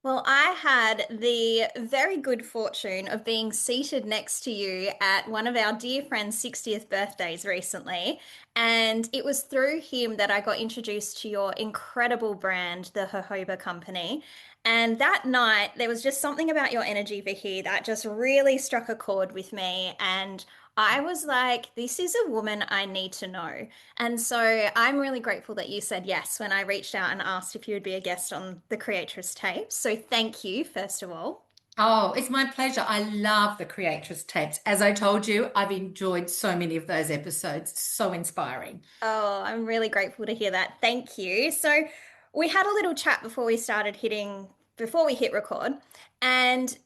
Well, I had the very good fortune of being seated next to you at one of our dear friend's 60th birthdays recently. And it was through him that I got introduced to your incredible brand, the Jojoba Company. And that night, there was just something about your energy, Vicky, that just really struck a chord with me. And I was like, this is a woman I need to know. And so I'm really grateful that you said yes when I reached out and asked if you would be a guest on the Creatress tapes. So thank you, first of all. Oh, it's my pleasure. I love the Creatress tapes. As I told you, I've enjoyed so many of those episodes. So inspiring. Oh, I'm really grateful to hear that. Thank you. So we had a little chat before we hit record, and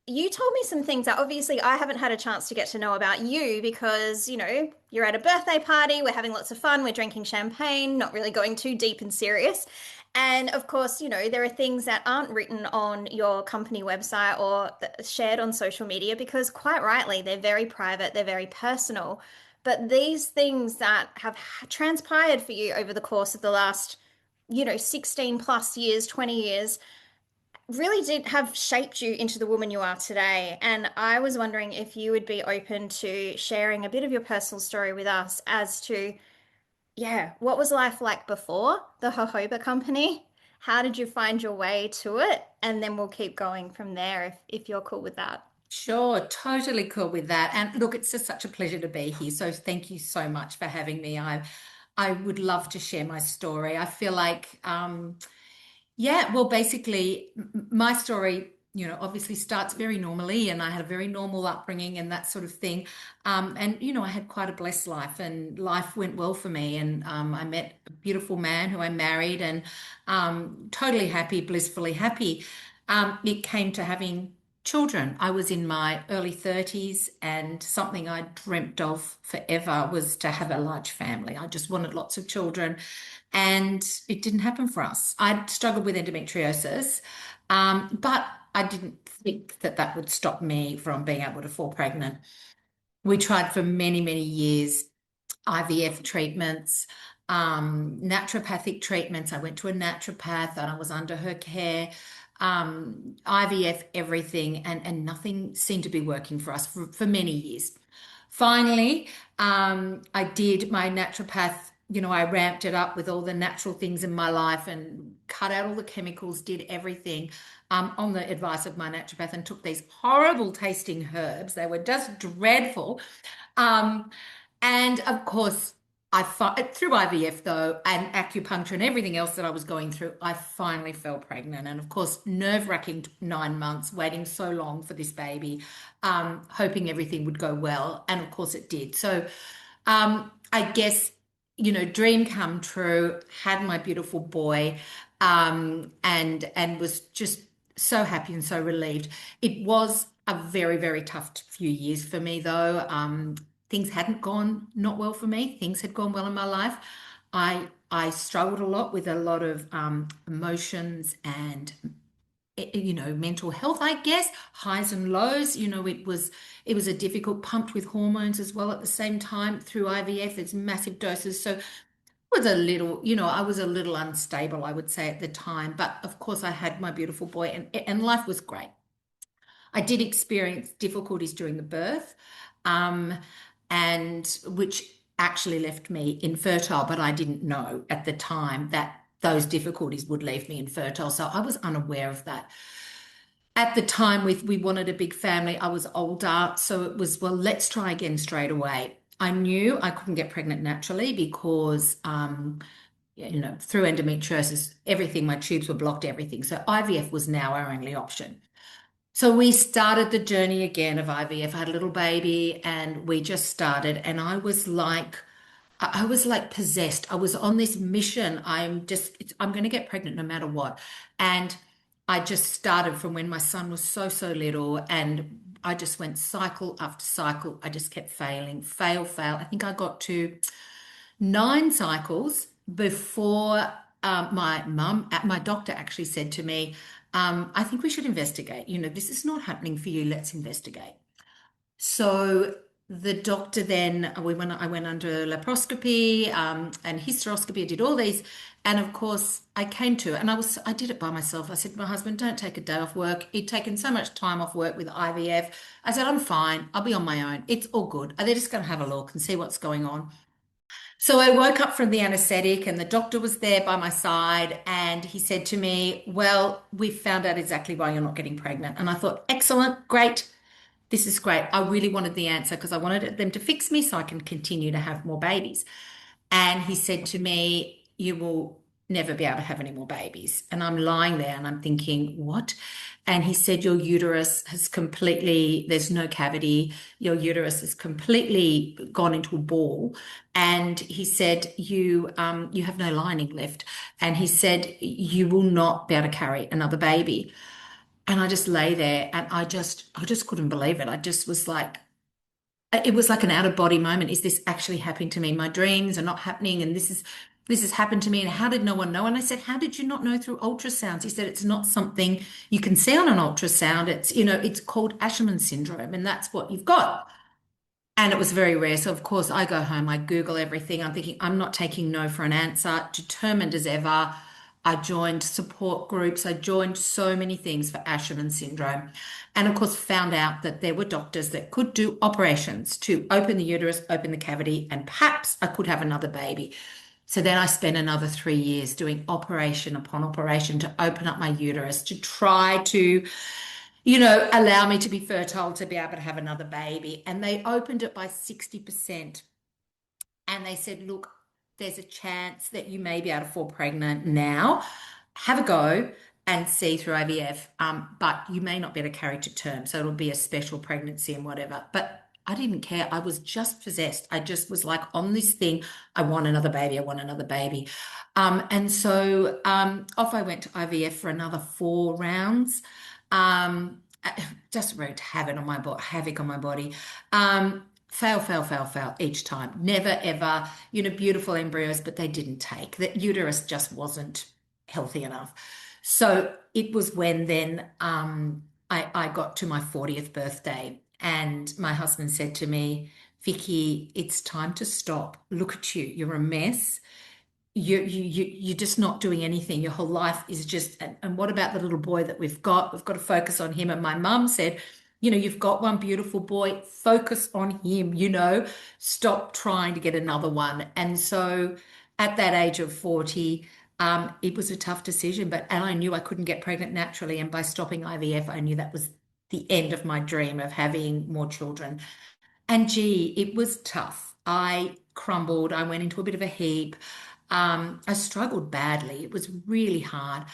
you told me some things that obviously I haven't had a chance to get to know about you because, you're at a birthday party, we're having lots of fun, we're drinking champagne, not really going too deep and serious. And of course, there are things that aren't written on your company website or shared on social media because, quite rightly, they're very private, they're very personal. But these things that have transpired for you over the course of the last, 16 plus years, 20 years, really did have shaped you into the woman you are today. And I was wondering if you would be open to sharing a bit of your personal story with us as to, yeah, what was life like before the Jojoba Company? How did you find your way to it? And then we'll keep going from there if you're cool with that. Sure, totally cool with that. And look, it's just such a pleasure to be here. So thank you so much for having me. I would love to share my story. I feel like yeah, well, basically, my story, obviously starts very normally, and I had a very normal upbringing and that sort of thing. And I had quite a blessed life, and life went well for me. And I met a beautiful man who I married, and totally happy, blissfully happy. It came to having children. I was in my early 30s, and something I dreamt of forever was to have a large family. I just wanted lots of children, and it didn't happen for us. I struggled with endometriosis, but I didn't think that that would stop me from being able to fall pregnant. We tried for many, many years IVF treatments, naturopathic treatments. I went to a naturopath and I was under her care. IVF, everything, and nothing seemed to be working for us for many years. Finally, I did my naturopath. I ramped it up with all the natural things in my life and cut out all the chemicals, did everything on the advice of my naturopath, and took these horrible tasting herbs. They were just dreadful. Um, and of course, through IVF though, and acupuncture and everything else that I was going through, I finally fell pregnant. And of course, nerve-wracking 9 months, waiting so long for this baby, hoping everything would go well. And of course, it did. So I guess, dream come true, had my beautiful boy, and was just so happy and so relieved. It was a very, very tough few years for me, though. Things hadn't gone not well for me. Things had gone well in my life. I struggled a lot with a lot of emotions and mental health, I guess, highs and lows. It was a difficult, pumped with hormones as well at the same time through IVF. It's massive doses. So I was a little unstable, I would say, at the time. But of course, I had my beautiful boy, and life was great. I did experience difficulties during the birth, um, and which actually left me infertile, but I didn't know at the time that those difficulties would leave me infertile. So I was unaware of that. At the time, we wanted a big family. I was older, so it was, well, let's try again straight away. I knew I couldn't get pregnant naturally because through endometriosis, everything, my tubes were blocked, everything. So IVF was now our only option. So we started the journey again of IVF. I had a little baby and we just started, and I was like possessed. I was on this mission. I'm going to get pregnant no matter what. And I just started from when my son was so, so little, and I just went cycle after cycle. I just kept failing, fail, fail. I think I got to 9 cycles before my doctor actually said to me, I think we should investigate. This is not happening for you. Let's investigate. So the doctor then I went under laparoscopy and hysteroscopy. I did all these, and of course I came to it, and I did it by myself. I said to my husband, "Don't take a day off work." He'd taken so much time off work with IVF. I said, "I'm fine. I'll be on my own. It's all good. They're just going to have a look and see what's going on." So I woke up from the anesthetic, and the doctor was there by my side, and he said to me, "Well, we've found out exactly why you're not getting pregnant." And I thought, "Excellent, great. This is great." I really wanted the answer because I wanted them to fix me so I can continue to have more babies. And he said to me, "You will never be able to have any more babies." And I'm lying there and I'm thinking, "What?" And he said, "Your uterus has completely, there's no cavity. Your uterus has completely gone into a ball." And he said, you have no lining left. And he said, "You will not be able to carry another baby." And I just lay there and I just couldn't believe it. I just was like, it was like an out of body moment. Is this actually happening to me? My dreams are not happening, and this has happened to me. And how did no one know? And I said, "How did you not know through ultrasounds?" He said, "It's not something you can see on an ultrasound. It's, it's called Asherman syndrome, and that's what you've got." And it was very rare. So, of course, I go home, I Google everything. I'm thinking, I'm not taking no for an answer, determined as ever. I joined support groups. I joined so many things for Asherman syndrome. And of course, found out that there were doctors that could do operations to open the uterus, open the cavity, and perhaps I could have another baby. So then I spent another 3 years doing operation upon operation to open up my uterus to try to allow me to be fertile to be able to have another baby. And they opened it by 60%. And they said, "Look, there's a chance that you may be able to fall pregnant now. Have a go and see through IVF, but you may not be able to carry to term. So it'll be a special pregnancy and whatever." But I didn't care. I was just possessed. I just was like on this thing. I want another baby. I want another baby. And so off I went to IVF for another 4 rounds. Just wreaked havoc on my body. Fail, fail, fail, fail each time. Never, ever, beautiful embryos, but they didn't take. The uterus just wasn't healthy enough. So it was when then I got to my 40th birthday, and my husband said to me, "Vicki, it's time to stop. Look at you. You're a mess. You're just not doing anything. Your whole life is just, and what about the little boy that we've got? We've got to focus on him." And my mum said, "You've got one beautiful boy, focus on him, stop trying to get another one." And so at that age of 40, it was a tough decision, and I knew I couldn't get pregnant naturally. And by stopping IVF, I knew that was the end of my dream of having more children. And gee, it was tough. I crumbled. I went into a bit of a heap. I struggled badly. It was really hard.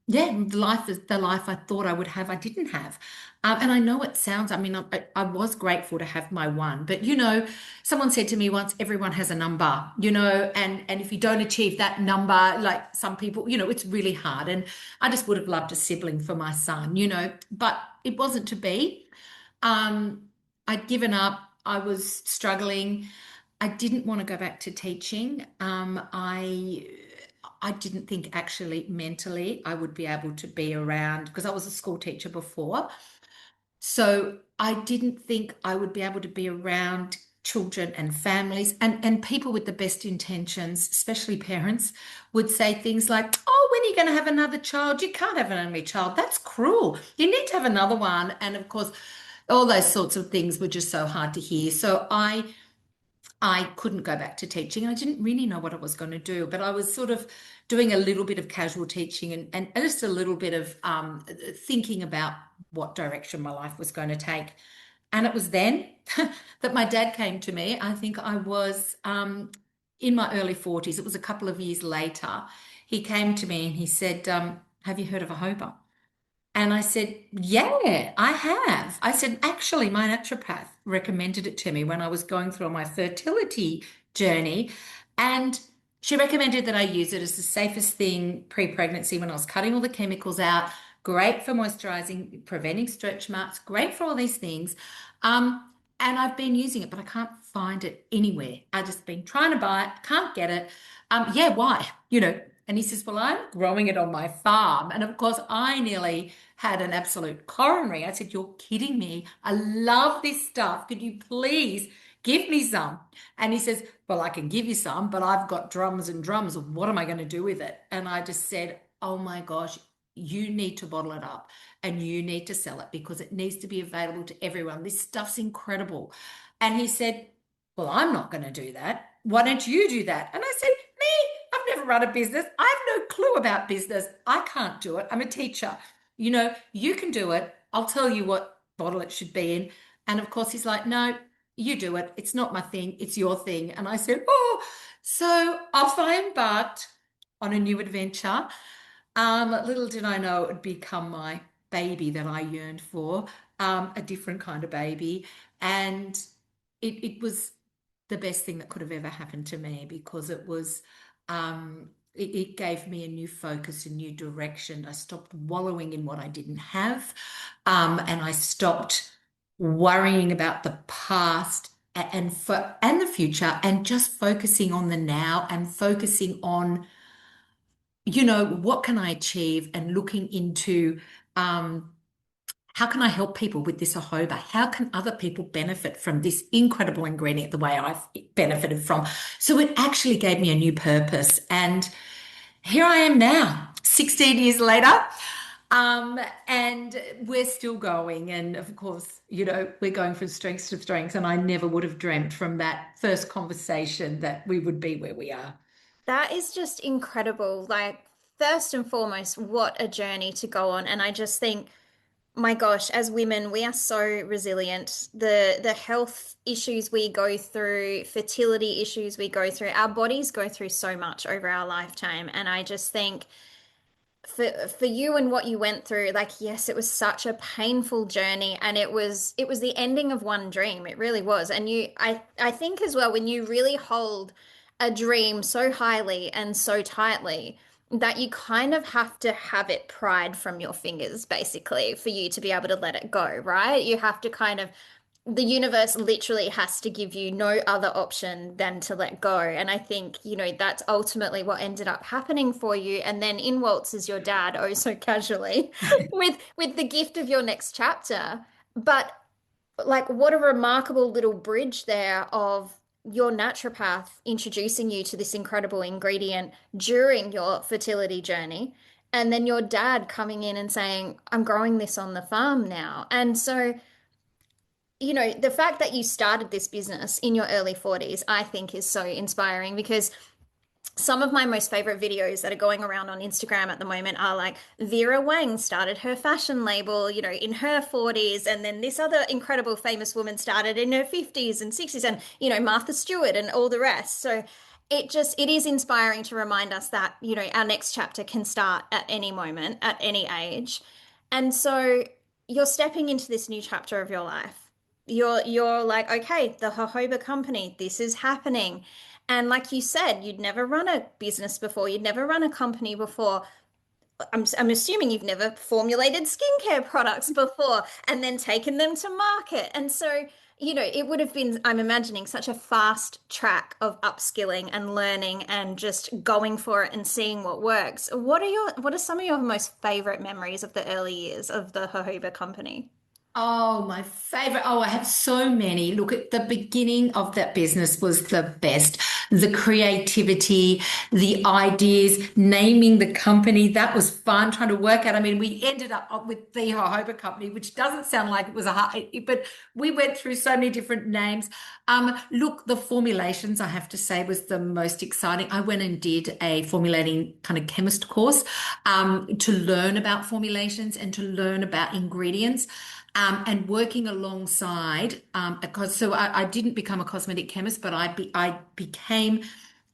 Yeah, the life I thought I would have, I didn't have. And I know it sounds, I mean, I was grateful to have my one, but someone said to me once, everyone has a number, and if you don't achieve that number, like some people, it's really hard. And I just would have loved a sibling for my son, but it wasn't to be. I'd given up. I was struggling. I didn't want to go back to teaching. I didn't think actually mentally I would be able to be around because I was a school teacher before. So I didn't think I would be able to be around children and families and people with the best intentions, especially parents, would say things like, "Oh, when are you going to have another child? You can't have an only child. That's cruel. You need to have another one." And of course, all those sorts of things were just so hard to hear. So I couldn't go back to teaching. I didn't really know what I was going to do, but I was sort of doing a little bit of casual teaching and just a little bit of thinking about what direction my life was going to take. And it was then that my dad came to me. I think I was in my early 40s. It was a couple of years later. He came to me and he said, "Have you heard of a Jojoba?" And I said, "Yeah, I have." I said, "Actually, my naturopath recommended it to me when I was going through my fertility journey. And she recommended that I use it as the safest thing pre-pregnancy when I was cutting all the chemicals out. Great for moisturizing, preventing stretch marks, great for all these things. And I've been using it, but I can't find it anywhere. I've just been trying to buy it, can't get it. Yeah, why? And he says, well, I'm growing it on my farm. And of course, I nearly had an absolute coronary. I said, you're kidding me. I love this stuff. Could you please give me some? And he says, well, I can give you some, but I've got drums and drums. What am I going to do with it? And I just said, oh my gosh, you need to bottle it up and you need to sell it because it needs to be available to everyone. This stuff's incredible. And he said, well, I'm not going to do that. Why don't you do that? And I said, me? I've never run a business. I have no clue about business. I can't do it. I'm a teacher. You can do it. I'll tell you what bottle it should be in. And of course, he's like, no, you do it. It's not my thing. It's your thing. And I said, oh, so off I embarked on a new adventure. Little did I know it would become my baby that I yearned for, a different kind of baby. And it was the best thing that could have ever happened to me because it gave me a new focus, a new direction. I stopped wallowing in what I didn't have, and I stopped worrying about the past and the future, and just focusing on the now and focusing on what can I achieve and looking into how can I help people with this jojoba? How can other people benefit from this incredible ingredient the way I've benefited from? So it actually gave me a new purpose. And here I am now, 16 years later. And we're still going. And of course, we're going from strength to strength. And I never would have dreamt from that first conversation that we would be where we are. That is just incredible. Like, first and foremost, what a journey to go on. And I just think, my gosh, as women, we are so resilient. The health issues we go through, fertility issues we go through, our bodies go through so much over our lifetime. And I just think for you and what you went through, like, yes, it was such a painful journey, and it was the ending of one dream. It really was. And I think as well, when you really hold a dream so highly and so tightly, that you kind of have to have it pried from your fingers, basically, for you to be able to let it go, right? You have to kind of, the universe literally has to give you no other option than to let go. And I think, that's ultimately what ended up happening for you. And then in waltzes your dad, oh so casually, with the gift of your next chapter. But like, what a remarkable little bridge there of your naturopath introducing you to this incredible ingredient during your fertility journey. And then your dad coming in and saying, I'm growing this on the farm now. And so, the fact that you started this business in your early 40s, I think is so inspiring, because some of my most favorite videos that are going around on Instagram at the moment are like Vera Wang started her fashion label, in her 40s, and then this other incredible famous woman started in her 50s and 60s, and Martha Stewart and all the rest. So it is inspiring to remind us that, our next chapter can start at any moment, at any age. And so you're stepping into this new chapter of your life. You're like, okay, the Jojoba Company, this is happening. And like you said, you'd never run a business before, you'd never run a company before. I'm assuming you've never formulated skincare products before and then taken them to market. And so, it would have been, I'm imagining, such a fast track of upskilling and learning and just going for it and seeing what works. What are some of your most favorite memories of the early years of the Jojoba Company? Oh, my favorite. Oh, I have so many. Look, at the beginning of that business was the best. The creativity, the ideas, naming the company, that was fun trying to work out. I mean, we ended up with the Jojoba Company, which doesn't sound like it was a hard, but we went through so many different names. Look, the formulations, I have to say, was the most exciting. I went and did a formulating kind of chemist course, to learn about formulations and to learn about ingredients. And working alongside, because so I didn't become a cosmetic chemist, but I became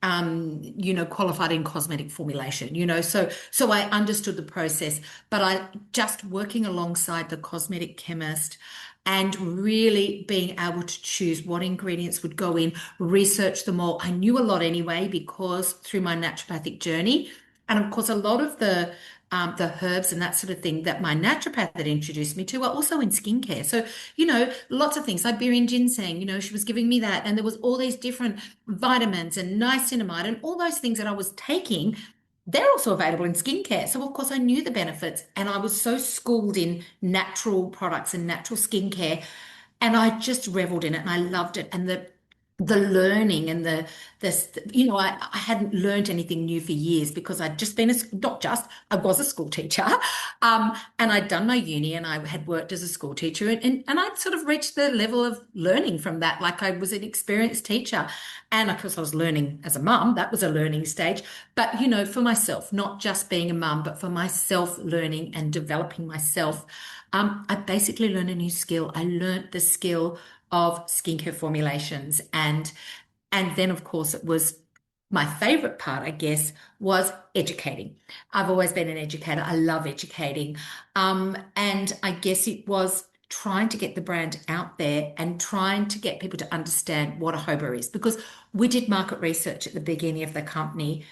qualified in cosmetic formulation, so I understood the process, but I just working alongside the cosmetic chemist and really being able to choose what ingredients would go in, research them all. I knew a lot anyway because through my naturopathic journey, and of course, a lot of the herbs and that sort of thing that my naturopath had introduced me to are also in skincare. So, lots of things. Siberian ginseng, she was giving me that. And there was all these different vitamins and niacinamide and all those things that I was taking they're also available in skincare. So, of course, I knew the benefits and I was so schooled in natural products and natural skincare. And I just reveled in it and I loved it. And the learning and I hadn't learned anything new for years because I'd just been not just, I was a school teacher. And I'd done my uni and I had worked as a school teacher and I'd sort of reached the level of learning from that. Like I was an experienced teacher. And of course I was learning as a mum. That was a learning stage. But, for myself, not just being a mum, but for myself learning and developing myself. I basically learned a new skill. I learned the skill of skincare formulations and then of course it was my favorite part, I guess, was educating. I've always been an educator. I love educating. And I guess it was trying to get the brand out there and trying to get people to understand what a jojoba is because we did market research at the beginning of the company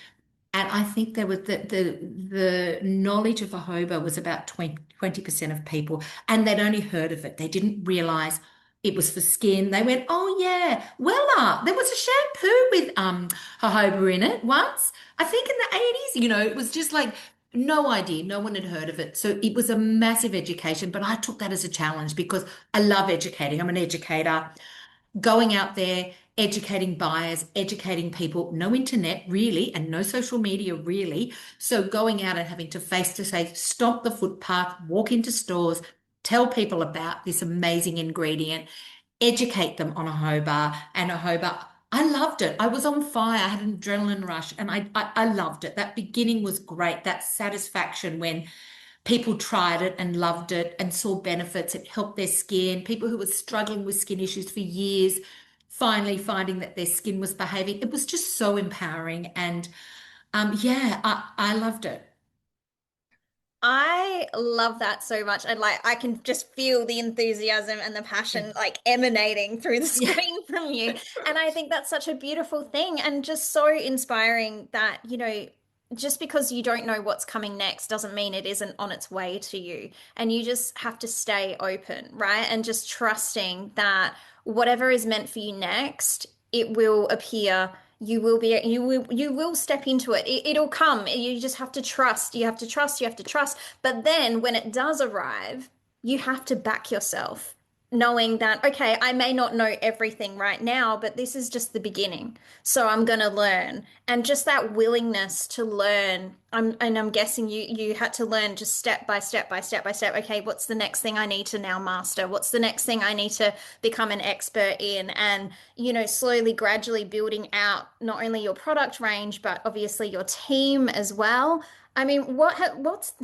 and I think there was the knowledge of jojoba was about 20% of people, and they'd only heard of it. They didn't realize it was for skin. They went, oh yeah, well, there was a shampoo with jojoba in it once. I think in the 80s, it was just like no idea. No one had heard of it. So it was a massive education, but I took that as a challenge because I love educating. I'm an educator going out there, educating buyers, educating people, no internet really, and no social media really. So going out and having to face to face, stomp the footpath, walk into stores, tell people about this amazing ingredient, educate them on a jojoba and a jojoba. I loved it. I was on fire. I had an adrenaline rush and I loved it. That beginning was great. That satisfaction when people tried it and loved it and saw benefits. It helped their skin. People who were struggling with skin issues for years, finally finding that their skin was behaving. It was just so empowering. And yeah, I loved it. I love that so much. And like I can just feel the enthusiasm and the passion like emanating through the Yeah. screen from you. And I think that's such a beautiful thing and just so inspiring that, just because you don't know what's coming next doesn't mean it isn't on its way to you. And you just have to stay open, right? And just trusting that whatever is meant for you next, it will appear. You will step into it. It'll come. You just have to trust. You have to trust. You have to trust. But then when it does arrive, you have to back yourself, knowing that, okay, I may not know everything right now, but this is just the beginning. So I'm gonna learn. And just that willingness to learn. And I'm guessing you had to learn just step by step by step by step. Okay, what's the next thing I need to now master? What's the next thing I need to become an expert in? And slowly, gradually building out not only your product range, but obviously your team as well. I mean, what's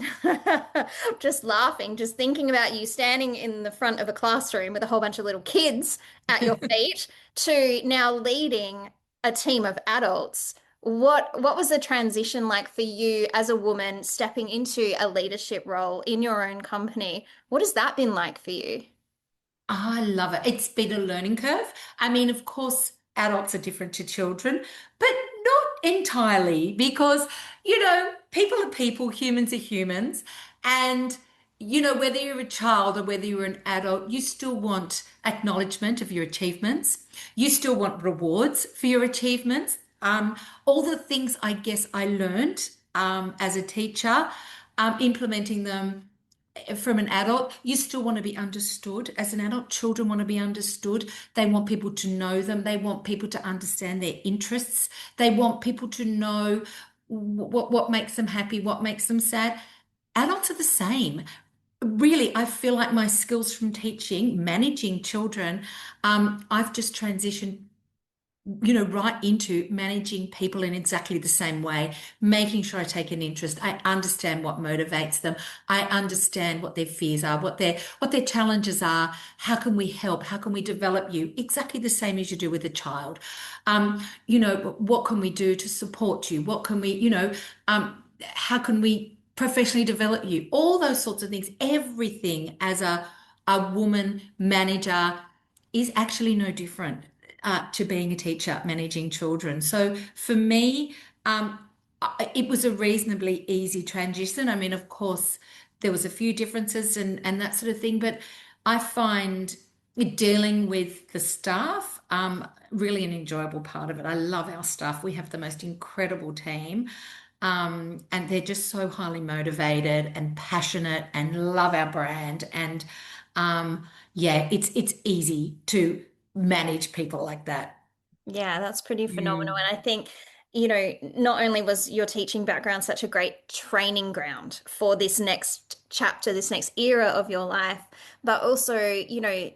just laughing, just thinking about you standing in the front of a classroom with a whole bunch of little kids at your feet to now leading a team of adults. What was the transition like for you as a woman stepping into a leadership role in your own company? What has that been like for you? I love it. It's been a learning curve. I mean, of course, adults are different to children, but not entirely because, people are people, humans are humans. And, whether you're a child or whether you're an adult, you still want acknowledgement of your achievements. You still want rewards for your achievements. All the things I guess I learned as a teacher, implementing them from an adult, you still want to be understood. As an adult, children want to be understood. They want people to know them. They want people to understand their interests. They want people to know what makes them happy, what makes them sad. Adults are the same. Really, I feel like my skills from teaching, managing children, I've just transitioned right into managing people in exactly the same way, making sure I take an interest. I understand what motivates them. I understand what their fears are, what their challenges are. How can we help? How can we develop you? Exactly the same as you do with a child. What can we do to support you? What can we, how can we professionally develop you? All those sorts of things. Everything as a woman manager is actually no different to being a teacher managing children. So for me, it was a reasonably easy transition. I mean, of course, there was a few differences and that sort of thing, but I find dealing with the staff really an enjoyable part of it. I love our staff. We have the most incredible team. And they're just so highly motivated and passionate and love our brand. And yeah, it's easy to manage people like that. Yeah, that's pretty phenomenal. Mm. And I think, not only was your teaching background such a great training ground for this next chapter, this next era of your life, but also,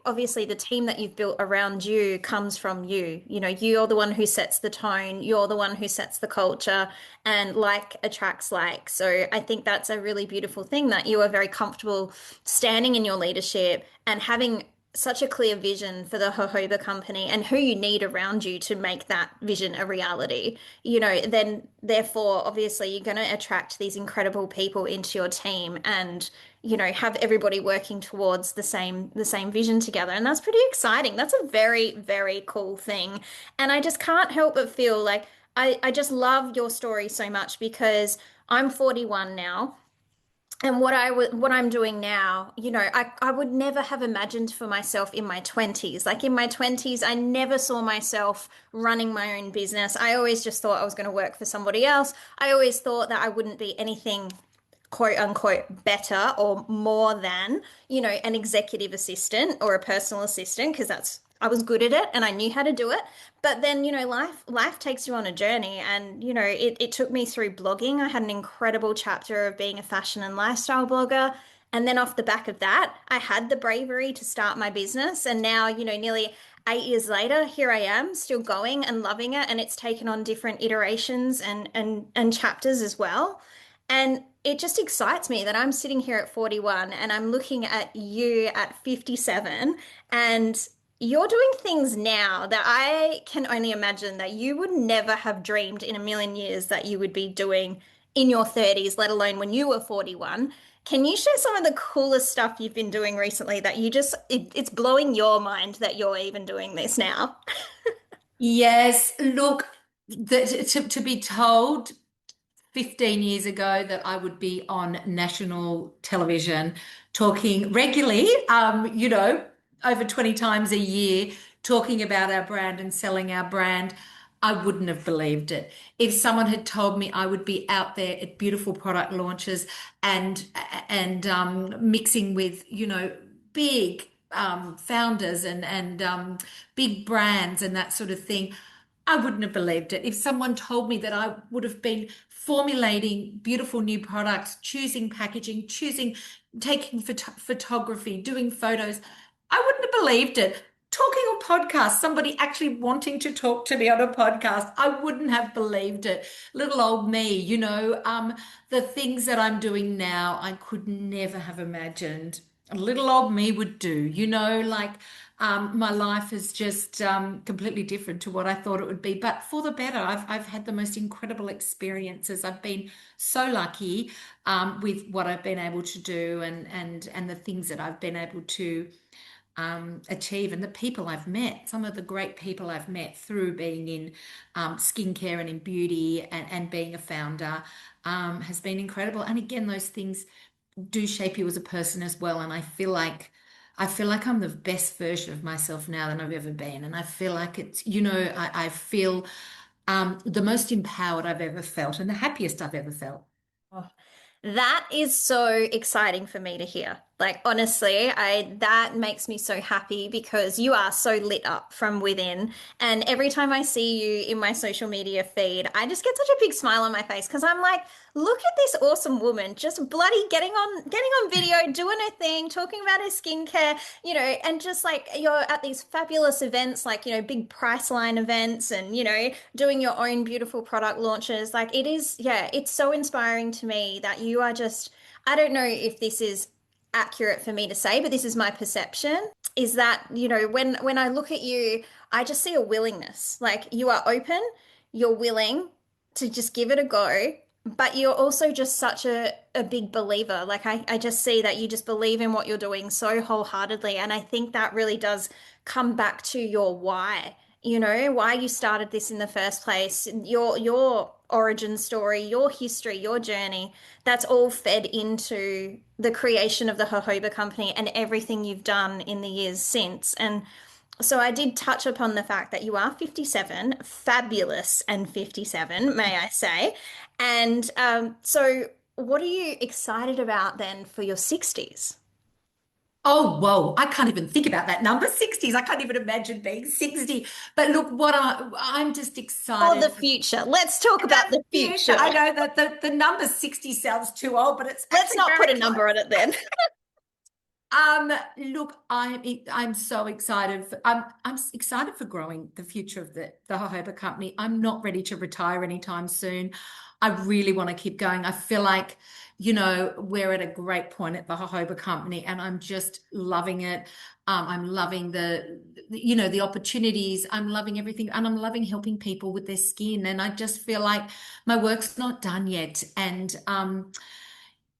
obviously the team that you've built around you comes from you. You're the one who sets the tone, you're the one who sets the culture, and like attracts like. So I think that's a really beautiful thing that you are very comfortable standing in your leadership and having such a clear vision for the Jojoba Company and who you need around you to make that vision a reality, then therefore, obviously, you're going to attract these incredible people into your team and, have everybody working towards the same vision together. And that's pretty exciting. That's a very, very cool thing. And I just can't help but feel like I just love your story so much because I'm 41 now. And what I'm doing now, I would never have imagined for myself in my 20s. Like in my 20s, I never saw myself running my own business. I always just thought I was going to work for somebody else. I always thought that I wouldn't be anything quote unquote better or more than, an executive assistant or a personal assistant because that's I was good at it and I knew how to do it. But then, life takes you on a journey and, it took me through blogging. I had an incredible chapter of being a fashion and lifestyle blogger. And then off the back of that, I had the bravery to start my business. And now, nearly 8 years later, here I am still going and loving it. And it's taken on different iterations and chapters as well. And it just excites me that I'm sitting here at 41 and I'm looking at you at 57 and you're doing things now that I can only imagine that you would never have dreamed in a million years that you would be doing in your 30s, let alone when you were 41. Can you share some of the coolest stuff you've been doing recently that it's blowing your mind that you're even doing this now? Yes, look, to be told 15 years ago that I would be on national television talking regularly, over 20 times a year, talking about our brand and selling our brand. I wouldn't have believed it. If someone had told me I would be out there at beautiful product launches and mixing with, big founders and big brands and that sort of thing, I wouldn't have believed it. If someone told me that I would have been formulating beautiful new products, choosing packaging, taking photography, doing photos, I wouldn't have believed it. Talking on podcast, somebody actually wanting to talk to me on a podcast, I wouldn't have believed it. Little old me, the things that I'm doing now, I could never have imagined. Little old me would do, my life is just completely different to what I thought it would be, but for the better. I've had the most incredible experiences. I've been so lucky with what I've been able to do and the things that I've been able to achieve and the people I've met. Some of the great people I've met through being in skincare and in beauty and being a founder has been incredible. And again, those things do shape you as a person as well. And I feel like I'm the best version of myself now than I've ever been. And I feel like I feel the most empowered I've ever felt and the happiest I've ever felt. Oh, that is so exciting for me to hear. Like honestly, I that makes me so happy because you are so lit up from within. And every time I see you in my social media feed, I just get such a big smile on my face because I'm like, look at this awesome woman just bloody getting on video, doing her thing, talking about her skincare, and just like you're at these fabulous events like, big Priceline events and, doing your own beautiful product launches. Like it is, yeah, it's so inspiring to me that you are just, I don't know if this is accurate for me to say, but this is my perception, is that, when I look at you, I just see a willingness. Like you are open, you're willing to just give it a go, but you're also just such a big believer. Like I just see that you just believe in what you're doing so wholeheartedly. And I think that really does come back to your why, why you started this in the first place, your origin story, your history, your journey. That's all fed into the creation of the Jojoba Company and everything you've done in the years since. And So I did touch upon the fact that you are 57, fabulous and 57, may I say. And so what are you excited about then for your 60s? Oh, whoa. I can't even think about that number, 60s. I can't even imagine being 60. But look, I'm just Or excited the for future. Let's talk about the the future. future. I know that the number 60 sounds too old, but it's Let's actually not put very a number close. on it then. Look, I'm so excited. I'm excited for growing the future of the Jojoba Company. I'm not ready to retire anytime soon. I really want to keep going. I feel like, we're at a great point at the Jojoba Company, and I'm just loving it. I'm loving the opportunities. I'm loving everything, and I'm loving helping people with their skin. And I just feel like my work's not done yet, and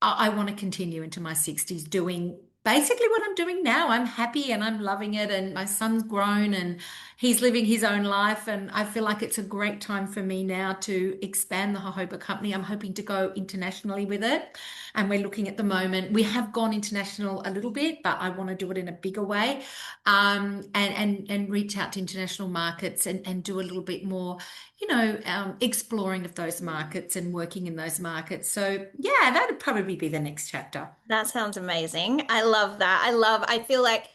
I want to continue into my 60s doing basically what I'm doing now. I'm happy and I'm loving it. And my son's grown and he's living his own life. And I feel like it's a great time for me now to expand the Jojoba Company. I'm hoping to go internationally with it. And we're looking at the moment. We have gone international a little bit, but I want to do it in a bigger way, and reach out to international markets and do a little bit more, exploring of those markets and working in those markets. So yeah, that would probably be the next chapter. That sounds amazing. I love that. I feel like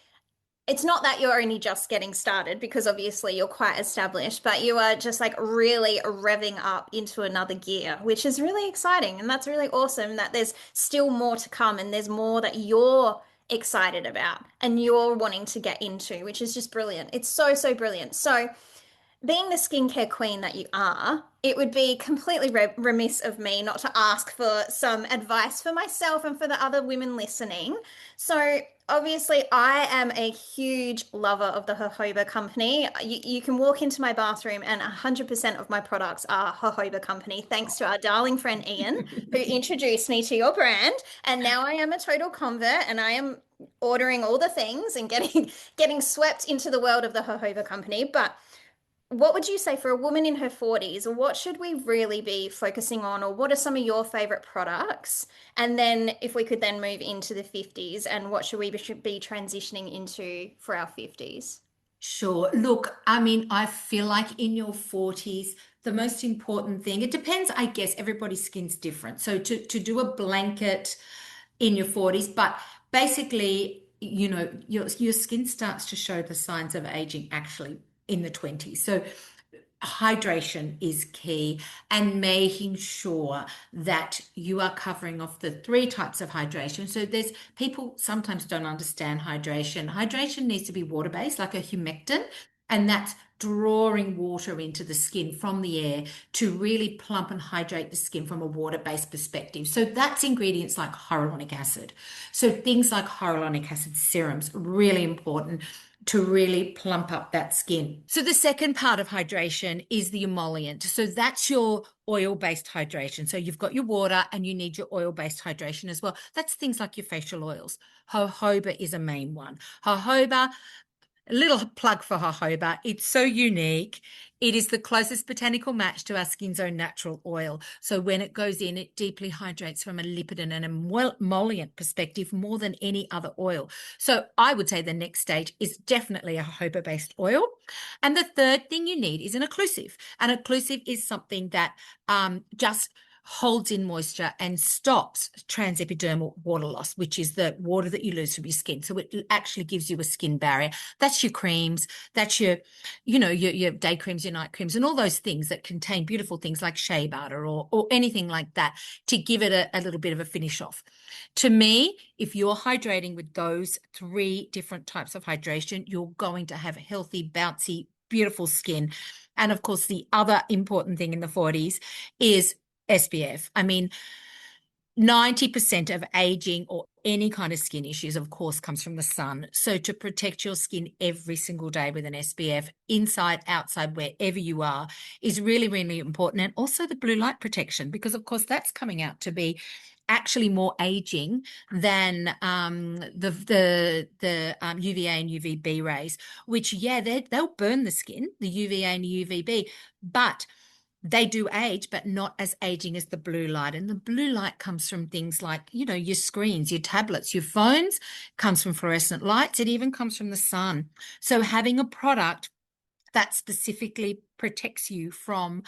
it's not that you're only just getting started because obviously you're quite established, but you are just like really revving up into another gear, which is really exciting. And that's really awesome that there's still more to come and there's more that you're excited about and you're wanting to get into, which is just brilliant. It's so, so brilliant. So, being the skincare queen that you are, it would be completely remiss of me not to ask for some advice for myself and for the other women listening. So, obviously, I am a huge lover of the Jojoba Company. You can walk into my bathroom, and 100% of my products are Jojoba Company, thanks to our darling friend Ian, who introduced me to your brand. And now I am a total convert, and I am ordering all the things and getting swept into the world of the Jojoba Company. But what would you say for a woman in her 40s? What should we really be focusing on, or what are some of your favorite products? And then, if we could then move into the 50s, and what should be transitioning into for our 50s? Sure. Look, I mean, I feel like in your 40s, the most important thing, it depends, I guess, everybody's skin's different. So to do a blanket in your 40s, but basically, your skin starts to show the signs of aging actually in the 20s. So hydration is key, and making sure that you are covering off the three types of hydration. So there's people sometimes don't understand hydration. Hydration needs to be water-based, like a humectant, and that's drawing water into the skin from the air to really plump and hydrate the skin from a water-based perspective. So that's ingredients like hyaluronic acid. So things like hyaluronic acid serums, really important to really plump up that skin. So the second part of hydration is the emollient. So that's your oil-based hydration. So you've got your water and you need your oil-based hydration as well. That's things like your facial oils. Jojoba is a main one. Jojoba, a little plug for jojoba. It's so unique. It is the closest botanical match to our skin's own natural oil. So when it goes in, it deeply hydrates from a lipid and an emollient perspective more than any other oil. So I would say the next stage is definitely a jojoba-based oil. And the third thing you need is an occlusive. An occlusive is something that just holds in moisture and stops transepidermal water loss, which is the water that you lose from your skin. So it actually gives you a skin barrier. That's your creams, that's your day creams, your night creams, and all those things that contain beautiful things like shea butter or anything like that to give it a little bit of a finish off. To me, if you're hydrating with those three different types of hydration, you're going to have a healthy, bouncy, beautiful skin. And of course, the other important thing in the 40s is SPF. I mean, 90% of aging or any kind of skin issues, of course, comes from the sun. So to protect your skin every single day with an SPF, inside, outside, wherever you are, is really, really important. And also the blue light protection, because of course that's coming out to be actually more aging than the UVA and UVB rays, which, yeah, they'll burn the skin, the UVA and the UVB, but They do age, but not as aging as the blue light. And the blue light comes from things like, your screens, your tablets, your phones, comes from fluorescent lights. It even comes from the sun. So having a product that specifically protects you from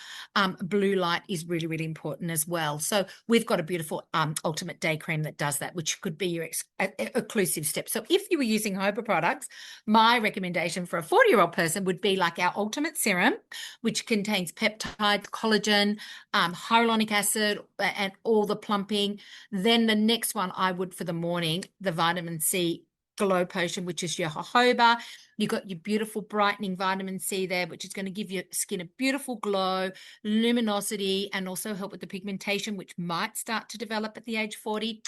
blue light is really, really important as well. So we've got a beautiful ultimate day cream that does that, which could be your exclusive step. So if you were using Hoba products, my recommendation for a 40-year-old person would be like our ultimate serum, which contains peptides, collagen, hyaluronic acid, and all the plumping. Then the next one I would for the morning, the vitamin C glow potion, which is your jojoba. You've got your beautiful brightening vitamin C there, which is going to give your skin a beautiful glow, luminosity, and also help with the pigmentation, which might start to develop at the age 40.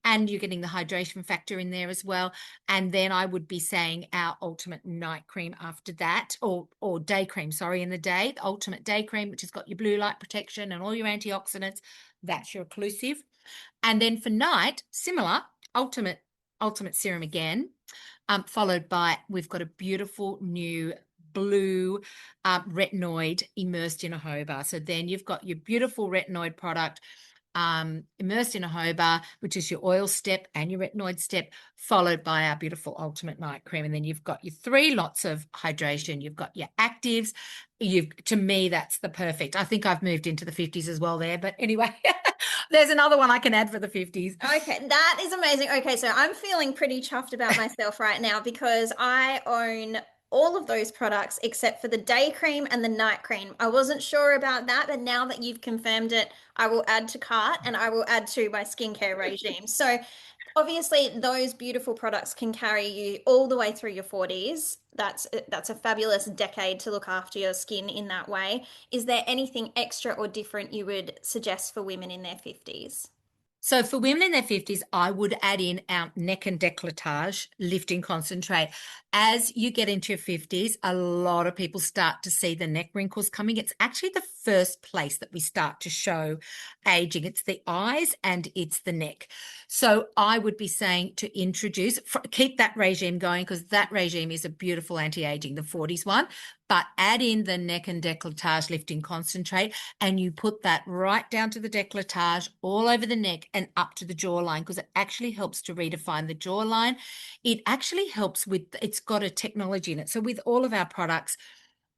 And you're getting the hydration factor in there as well. And then I would be saying our ultimate night cream after that, or day cream, sorry, in the day, the ultimate day cream, which has got your blue light protection and all your antioxidants. That's your exclusive. And then for night, similar, ultimate serum again, followed by, we've got a beautiful new blue retinoid immersed in a jojoba. So then you've got your beautiful retinoid product immersed in a jojoba, which is your oil step and your retinoid step, followed by our beautiful ultimate night cream. And then you've got your 3 lots of hydration. You've got your actives. To me, that's the perfect. I think I've moved into the 50s as well there. But anyway, there's another one I can add for the 50s. Okay, that is amazing. Okay, so I'm feeling pretty chuffed about myself right now because I own all of those products except for the day cream and the night cream. I wasn't sure about that, but now that you've confirmed it, I will add to cart and I will add to my skincare regime. So obviously those beautiful products can carry you all the way through your 40s. That's a fabulous decade to look after your skin in that way. Is there anything extra or different you would suggest for women in their 50s? So for women in their 50s, I would add in our neck and décolletage lifting concentrate. As you get into your 50s, a lot of people start to see the neck wrinkles coming. It's actually the first place that we start to show aging. It's the eyes and it's the neck. So I would be saying to keep that regime going, because that regime is a beautiful anti-aging, the 40s one, but add in the neck and décolletage lifting concentrate, and you put that right down to the décolletage, all over the neck and up to the jawline, because it actually helps to redefine the jawline. It actually helps it's got a technology in it. So with all of our products,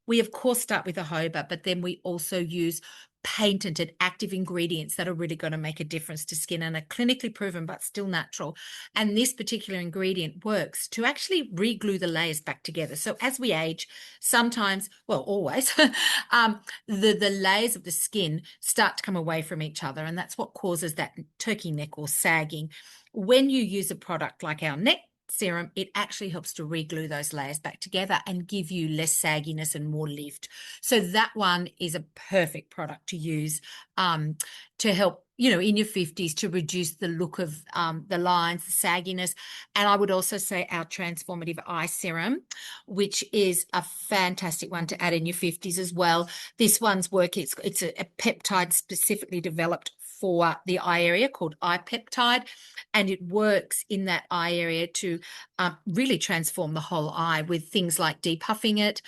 we of course start with a jojoba, but then we also use patented active ingredients that are really going to make a difference to skin and are clinically proven but still natural. And this particular ingredient works to actually re-glue the layers back together. So as we age, sometimes, well, always, the layers of the skin start to come away from each other, and that's what causes that turkey neck or sagging. When you use a product like our neck serum, it actually helps to re-glue those layers back together and give you less sagginess and more lift. So that one is a perfect product to use to help, in your 50s, to reduce the look of the lines, the sagginess. And I would also say our transformative eye serum, which is a fantastic one to add in your 50s as well. This one's it's a peptide specifically developed for the eye area called eye peptide, and it works in that eye area to really transform the whole eye with things like depuffing it,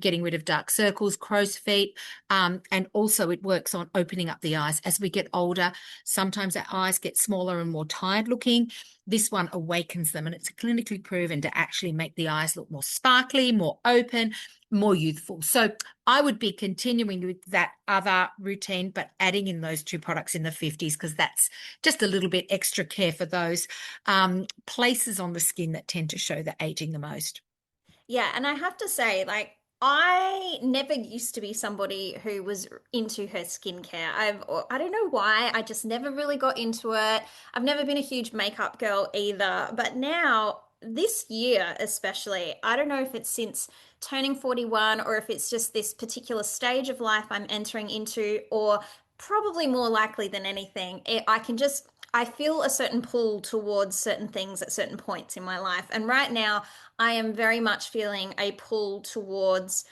getting rid of dark circles, crow's feet, and also it works on opening up the eyes. As we get older, sometimes our eyes get smaller and more tired looking. This one awakens them, and it's clinically proven to actually make the eyes look more sparkly, more open, more youthful. So I would be continuing with that other routine, but adding in those 2 products in the 50s, because that's just a little bit extra care for those places on the skin that tend to show the aging the most. Yeah, and I have to say, like, I never used to be somebody who was into her skincare. I don't know why, I just never really got into it. I've never been a huge makeup girl either, but now this year especially, I don't know if it's since turning 41 or if it's just this particular stage of life I'm entering into, or probably more likely than anything, I feel a certain pull towards certain things at certain points in my life. And right now, I am very much feeling a pull towards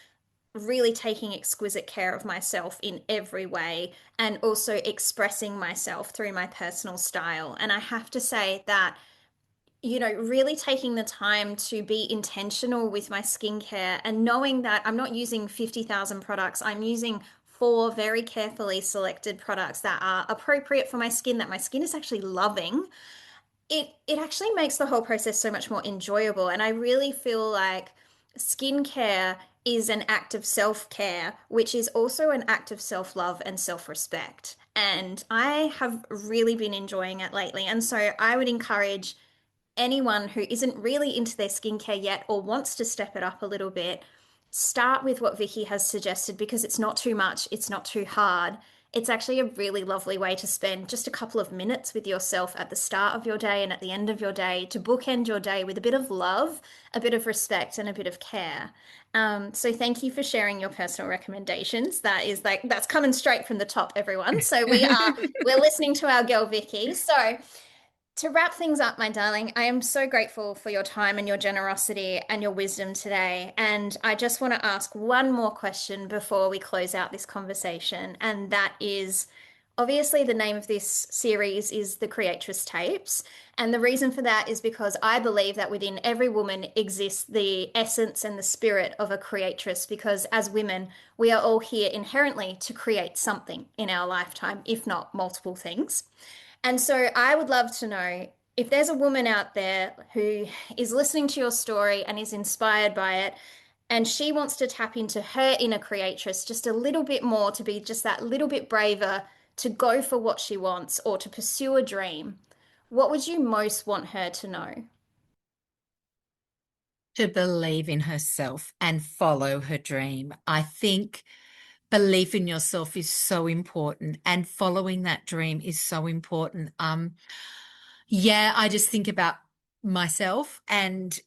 really taking exquisite care of myself in every way and also expressing myself through my personal style. And I have to say that, really taking the time to be intentional with my skincare and knowing that I'm not using 50,000 products, I'm using 4 very carefully selected products that are appropriate for my skin, that my skin is actually loving, it actually makes the whole process so much more enjoyable. And I really feel like skincare is an act of self-care, which is also an act of self-love and self-respect. And I have really been enjoying it lately. And so I would encourage anyone who isn't really into their skincare yet or wants to step it up a little bit, start with what Vicki has suggested because it's not too much, it's not too hard. It's actually a really lovely way to spend just a couple of minutes with yourself at the start of your day and at the end of your day to bookend your day with a bit of love, a bit of respect, and a bit of care. So thank you for sharing your personal recommendations. That is like that's coming straight from the top, everyone. So we're listening to our girl Vicki. So to wrap things up, my darling, I am so grateful for your time and your generosity and your wisdom today. And I just want to ask one more question before we close out this conversation. And that is obviously the name of this series is the Creatress Tapes. And the reason for that is because I believe that within every woman exists the essence and the spirit of a creatress, because as women, we are all here inherently to create something in our lifetime, if not multiple things. And so I would love to know if there's a woman out there who is listening to your story and is inspired by it, and she wants to tap into her inner creatress just a little bit more to be just that little bit braver to go for what she wants or to pursue a dream, what would you most want her to know? To believe in herself and follow her dream. I think belief in yourself is so important, and following that dream is so important. Yeah, I just think about myself, and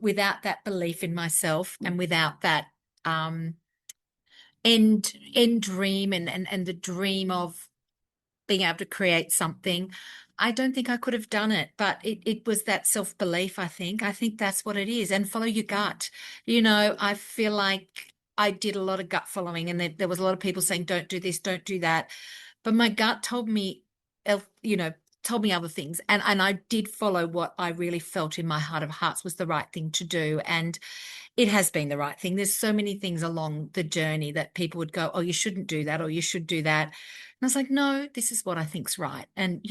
without that belief in myself and without that um end dream and the dream of being able to create something, I don't think I could have done it. But it was that self-belief, I think. I think that's what it is. And follow your gut. I feel like I did a lot of gut following, and there was a lot of people saying, don't do this, don't do that. But my gut told me, you know, told me other things. And I did follow what I really felt in my heart of hearts was the right thing to do. And it has been the right thing. There's so many things along the journey that people would go, oh, you shouldn't do that, or you should do that. And I was like, no, this is what I think's right. And,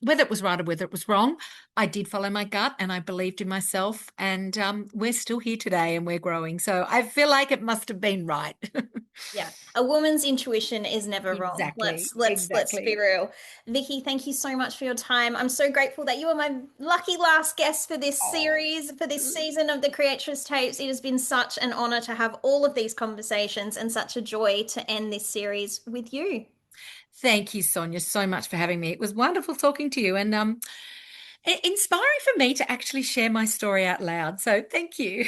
whether it was right or whether it was wrong, I did follow my gut and I believed in myself. And we're still here today and we're growing. So I feel like it must have been right. Yeah, a woman's intuition is never wrong. Exactly. Let's be Exactly. real. Vicki, thank you so much for your time. I'm so grateful that you were my lucky last guest for this Oh, series, for this season of the Creatress Tapes. It has been such an honor to have all of these conversations and such a joy to end this series with you. thank you, Sonia, so much for having me. It was wonderful talking to you, and inspiring for me to actually share my story out loud. So thank you.